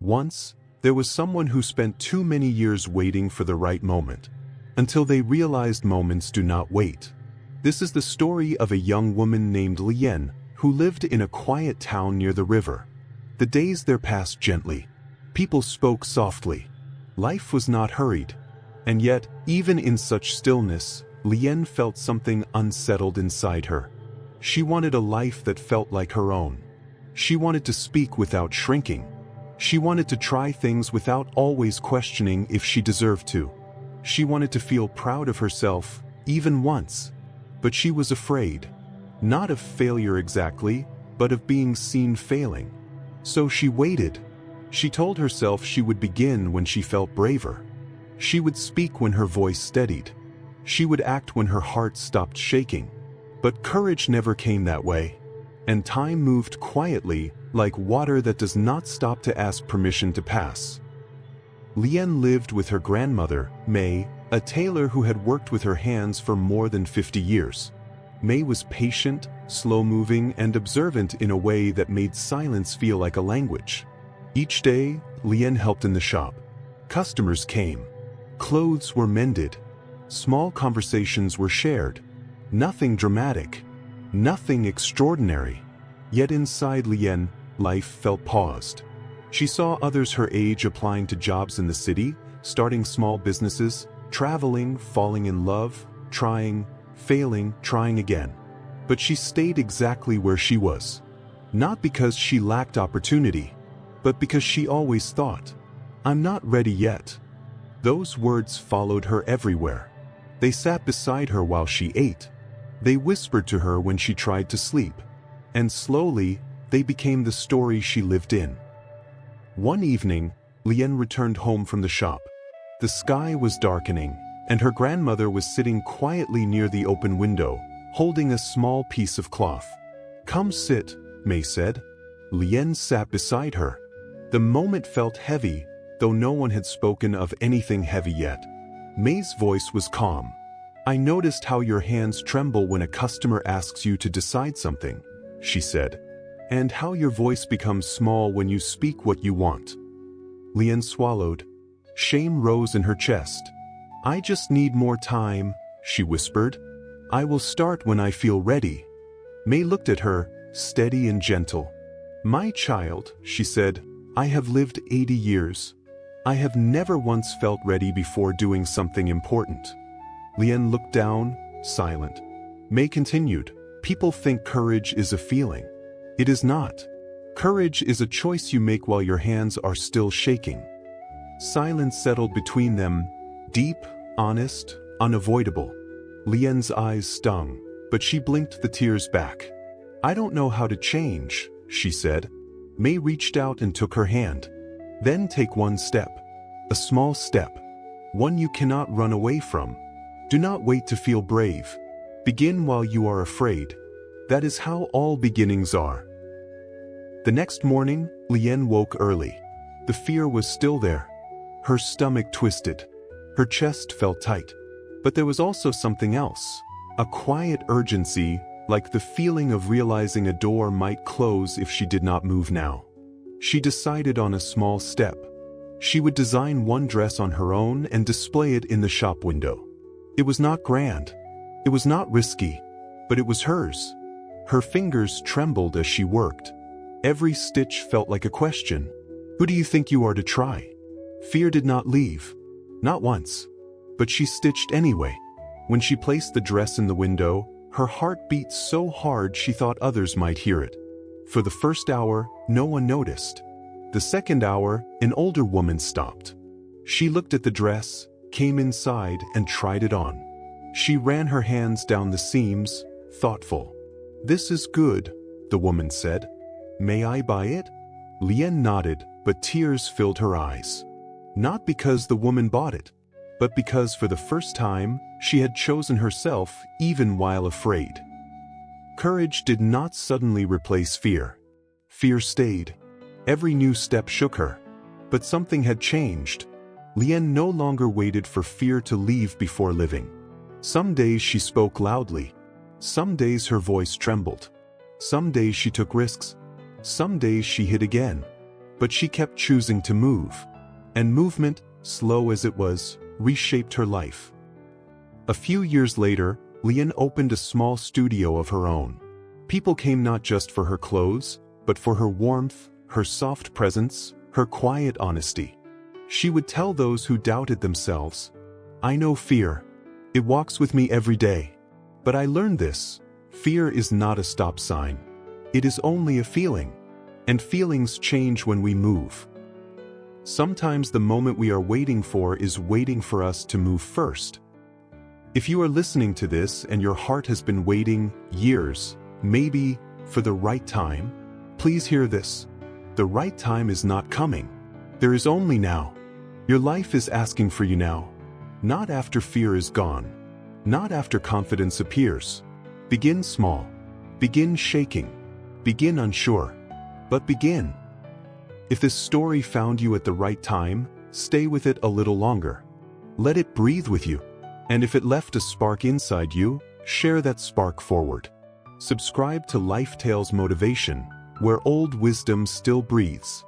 Once, there was someone who spent too many years waiting for the right moment, until they realized moments do not wait. This is the story of a young woman named Lian, who lived in a quiet town near the river. The days there passed gently. People spoke softly. Life was not hurried. And yet, even in such stillness, Lian felt something unsettled inside her. She wanted a life that felt like her own. She wanted to speak without shrinking. She wanted to try things without always questioning if she deserved to. She wanted to feel proud of herself, even once. But she was afraid. Not of failure exactly, but of being seen failing. So she waited. She told herself she would begin when she felt braver. She would speak when her voice steadied. She would act when her heart stopped shaking. But courage never came that way. And time moved quietly, like water that does not stop to ask permission to pass. Lian lived with her grandmother, May, a tailor who had worked with her hands for more than 50 years. May was patient, slow-moving, and observant in a way that made silence feel like a language. Each day, Lian helped in the shop. Customers came. Clothes were mended. Small conversations were shared. Nothing dramatic. Nothing extraordinary. Yet inside Lian, life felt paused. She saw others her age applying to jobs in the city, starting small businesses, traveling, falling in love, trying, failing, trying again. But she stayed exactly where she was. Not because she lacked opportunity, but because she always thought, "I'm not ready yet." Those words followed her everywhere. They sat beside her while she ate. They whispered to her when she tried to sleep. And slowly, they became the story she lived in. One evening, Lian returned home from the shop. The sky was darkening, and her grandmother was sitting quietly near the open window, holding a small piece of cloth. "Come sit," May said. Lian sat beside her. The moment felt heavy, though no one had spoken of anything heavy yet. May's voice was calm. "I noticed how your hands tremble when a customer asks you to decide something," she said, "and how your voice becomes small when you speak what you want." Lian swallowed. Shame rose in her chest. "I just need more time," she whispered. "I will start when I feel ready." May looked at her, steady and gentle. "My child," she said, "I have lived 80 years. I have never once felt ready before doing something important." Lian looked down, silent. May continued, "People think courage is a feeling. It is not. Courage is a choice you make while your hands are still shaking." Silence settled between them, deep, honest, unavoidable. Lian's eyes stung, but she blinked the tears back. "I don't know how to change," she said. May reached out and took her hand. "Then take one step. A small step. One you cannot run away from. Do not wait to feel brave. Begin while you are afraid. That is how all beginnings are." The next morning, Lian woke early. The fear was still there. Her stomach twisted. Her chest felt tight. But there was also something else. A quiet urgency, like the feeling of realizing a door might close if she did not move now. She decided on a small step. She would design one dress on her own and display it in the shop window. It was not grand. It was not risky. But it was hers. Her fingers trembled as she worked. Every stitch felt like a question. "Who do you think you are to try?" Fear did not leave. Not once. But she stitched anyway. When she placed the dress in the window, her heart beat so hard she thought others might hear it. For the first hour, no one noticed. The second hour, an older woman stopped. She looked at the dress, came inside, and tried it on. She ran her hands down the seams, thoughtful. "This is good," the woman said. "May I buy it?" Lian nodded, but tears filled her eyes. Not because the woman bought it, but because for the first time, she had chosen herself even while afraid. Courage did not suddenly replace fear. Fear stayed. Every new step shook her. But something had changed. Lian no longer waited for fear to leave before living. Some days she spoke loudly. Some days her voice trembled. Some days she took risks. Some days she hid again. But she kept choosing to move. And movement, slow as it was, reshaped her life. A few years later, Lian opened a small studio of her own. People came not just for her clothes, but for her warmth, her soft presence, her quiet honesty. She would tell those who doubted themselves, "I know fear. It walks with me every day. But I learned this. Fear is not a stop sign. It is only a feeling. And feelings change when we move." Sometimes the moment we are waiting for is waiting for us to move first. If you are listening to this and your heart has been waiting years, maybe for the right time, please hear this. The right time is not coming. There is only now. Your life is asking for you now. Not after fear is gone. Not after confidence appears. Begin small. Begin shaking. Begin unsure. But begin. If this story found you at the right time, stay with it a little longer. Let it breathe with you. And if it left a spark inside you, share that spark forward. Subscribe to Life Tales Motivation, where old wisdom still breathes.